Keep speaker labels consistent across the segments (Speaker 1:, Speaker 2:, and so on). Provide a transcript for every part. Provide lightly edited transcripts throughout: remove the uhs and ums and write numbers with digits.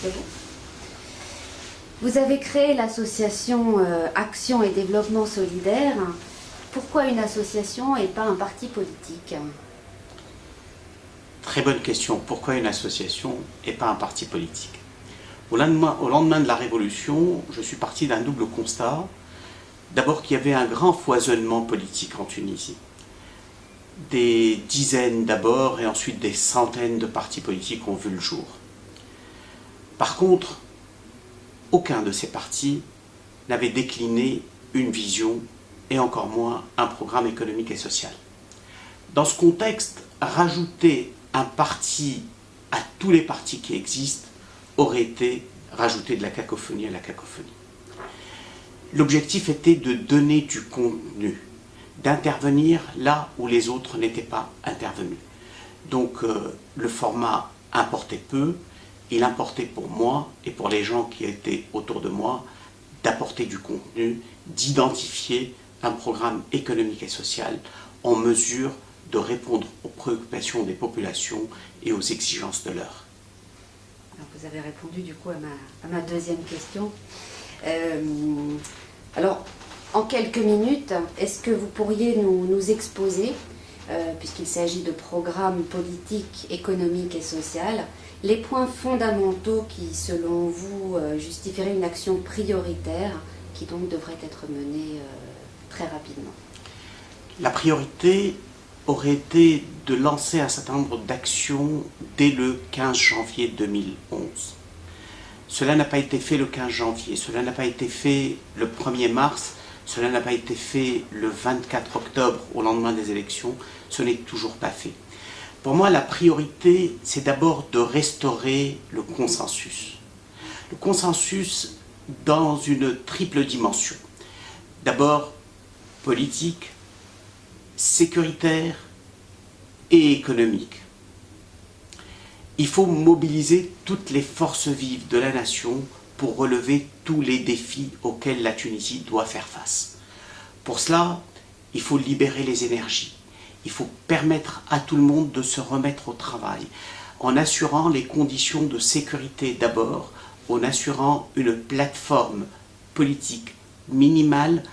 Speaker 1: C'est bon. Vous avez créé l'association Action et Développement Solidaire. Pourquoi une association et pas un parti politique?
Speaker 2: Très bonne question. Pourquoi une association et pas un parti politique? Au lendemain de la Révolution, je suis parti d'un double constat. D'abord qu'il y avait un grand foisonnement politique en Tunisie. Des dizaines d'abord et ensuite des centaines de partis politiques ont vu le jour. Par contre, aucun de ces partis n'avait décliné une vision et encore moins un programme économique et social. Dans ce contexte, rajouter un parti à tous les partis qui existent aurait été rajouter de la cacophonie à la cacophonie. L'objectif était de donner du contenu, d'intervenir là où les autres n'étaient pas intervenus. Donc le format importait peu, il importait pour moi et pour les gens qui étaient autour de moi d'apporter du contenu, d'identifier un programme économique et social en mesure de répondre aux préoccupations des populations et aux exigences de l'heure.
Speaker 1: Vous avez répondu du coup à ma deuxième question. Alors, en quelques minutes, est-ce que vous pourriez nous exposer, puisqu'il s'agit de programmes politiques, économiques et sociaux, les points fondamentaux qui, selon vous, justifieraient une action prioritaire qui donc devrait être menée très rapidement?
Speaker 2: La priorité aurait été de lancer un certain nombre d'actions dès le 15 janvier 2011. Cela n'a pas été fait le 15 janvier, cela n'a pas été fait le 1er mars, cela n'a pas été fait le 24 octobre au lendemain des élections, ce n'est toujours pas fait. Pour moi, la priorité, c'est d'abord de restaurer le consensus. Le consensus dans une triple dimension. D'abord, politique, sécuritaire et économique. Il faut mobiliser toutes les forces vives de la nation pour relever tous les défis auxquels la Tunisie doit faire face. Pour cela, il faut libérer les énergies. Il faut permettre à tout le monde de se remettre au travail, en assurant les conditions de sécurité d'abord, en assurant une plateforme politique minimale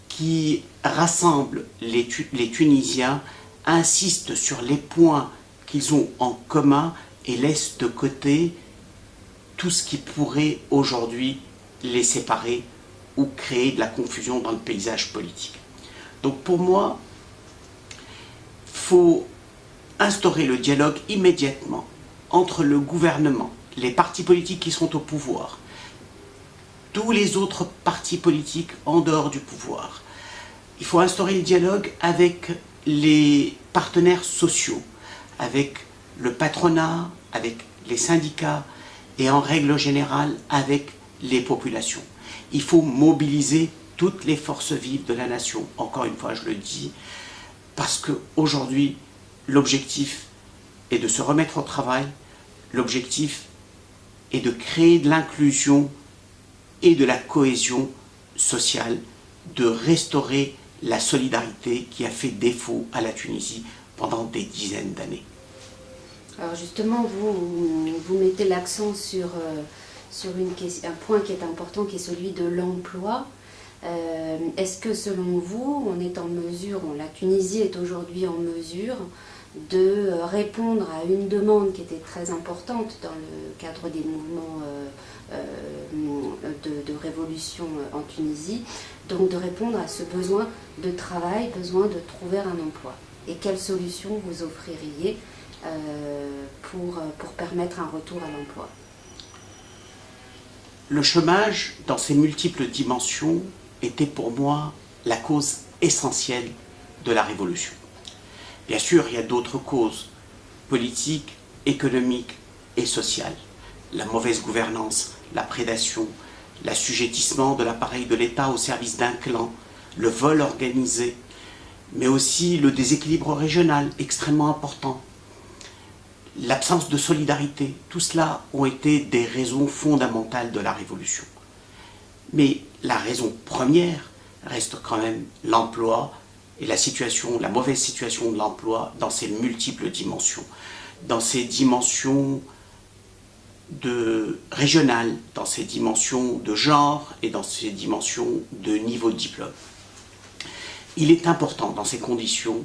Speaker 2: qui rassemble les Tunisiens, insiste sur les points qu'ils ont en commun et laisse de côté tout ce qui pourrait aujourd'hui les séparer ou créer de la confusion dans le paysage politique. Donc pour moi, il faut instaurer le dialogue immédiatement entre le gouvernement, les partis politiques qui sont au pouvoir, tous les autres partis politiques en dehors du pouvoir. Il faut instaurer le dialogue avec les partenaires sociaux, avec le patronat, avec les syndicats et en règle générale avec les populations. Il faut mobiliser toutes les forces vives de la nation, encore une fois je le dis, parce qu'aujourd'hui l'objectif est de se remettre au travail, l'objectif est de créer de l'inclusion et de la cohésion sociale, de restaurer la solidarité qui a fait défaut à la Tunisie pendant des dizaines d'années.
Speaker 1: Alors justement, vous mettez l'accent sur un point qui est important, qui est celui de l'emploi. Est-ce que selon vous, la Tunisie est aujourd'hui en mesure de répondre à une demande qui était très importante dans le cadre des mouvements de révolution en Tunisie, donc de répondre à ce besoin de travail, besoin de trouver un emploi? Et quelles solutions vous offririez pour permettre un retour à l'emploi?
Speaker 2: Le chômage, dans ses multiples dimensions, était pour moi la cause essentielle de la révolution. Bien sûr, il y a d'autres causes politiques, économiques et sociales. La mauvaise gouvernance, la prédation, l'assujettissement de l'appareil de l'État au service d'un clan, le vol organisé, mais aussi le déséquilibre régional extrêmement important, l'absence de solidarité, tout cela ont été des raisons fondamentales de la révolution. Mais la raison première reste quand même l'emploi et la mauvaise situation de l'emploi dans ses multiples dimensions. Dans ses dimensions régionales dans ses dimensions de genre et dans ses dimensions de niveau de diplôme. Il est important dans ces conditions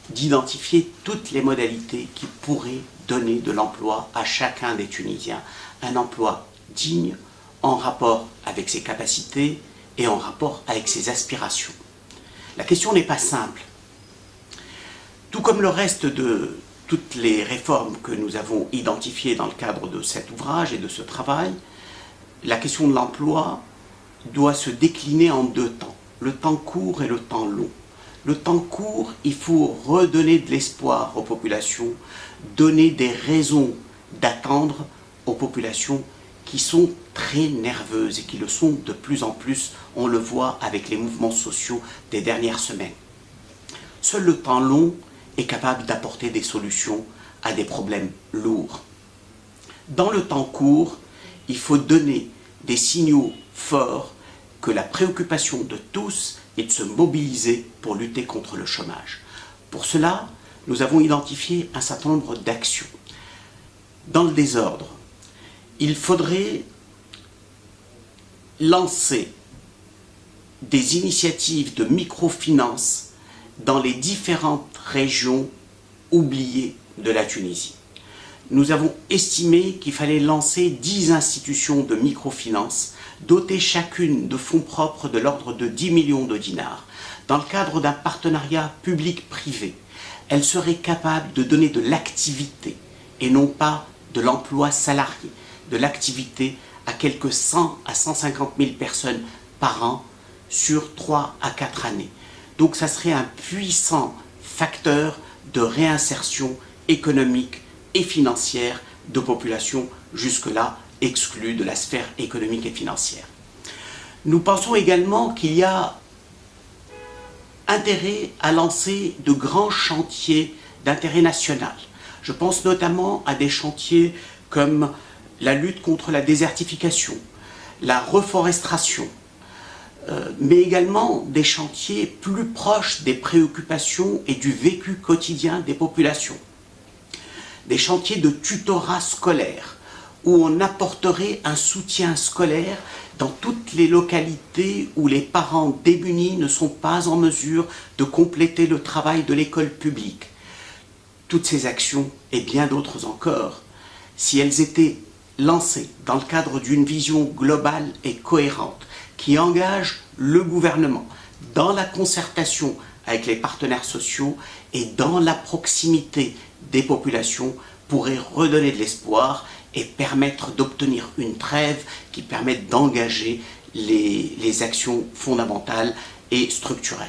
Speaker 2: d'identifier toutes les modalités qui pourraient donner de l'emploi à chacun des Tunisiens, un emploi digne, en rapport avec ses capacités et en rapport avec ses aspirations. La question n'est pas simple. Tout comme le reste de toutes les réformes que nous avons identifiées dans le cadre de cet ouvrage et de ce travail, la question de l'emploi doit se décliner en deux temps, le temps court et le temps long. Le temps court, il faut redonner de l'espoir aux populations, donner des raisons d'attendre aux populations qui sont très nerveuses et qui le sont de plus en plus, on le voit avec les mouvements sociaux des dernières semaines. Seul le temps long est capable d'apporter des solutions à des problèmes lourds. Dans le temps court, il faut donner des signaux forts que la préoccupation de tous est de se mobiliser pour lutter contre le chômage. Pour cela, nous avons identifié un certain nombre d'actions. Dans le désordre, il faudrait lancer des initiatives de microfinance dans les différentes régions oubliées de la Tunisie. Nous avons estimé qu'il fallait lancer 10 institutions de microfinance, dotées chacune de fonds propres de l'ordre de 10 millions de dinars. Dans le cadre d'un partenariat public-privé, elles seraient capables de donner de l'activité et non pas de l'emploi salarié, de l'activité à quelques 100 à 150 000 personnes par an sur 3 à 4 années. Donc ça serait un puissant facteur de réinsertion économique et financière de populations jusque-là exclues de la sphère économique et financière. Nous pensons également qu'il y a intérêt à lancer de grands chantiers d'intérêt national. Je pense notamment à des chantiers comme la lutte contre la désertification, la reforestation, mais également des chantiers plus proches des préoccupations et du vécu quotidien des populations. Des chantiers de tutorat scolaire, où on apporterait un soutien scolaire dans toutes les localités où les parents démunis ne sont pas en mesure de compléter le travail de l'école publique. Toutes ces actions, et bien d'autres encore, si elles étaient lancées dans le cadre d'une vision globale et cohérente, qui engage le gouvernement dans la concertation avec les partenaires sociaux et dans la proximité des populations, pourrait redonner de l'espoir et permettre d'obtenir une trêve qui permette d'engager les actions fondamentales et structurelles.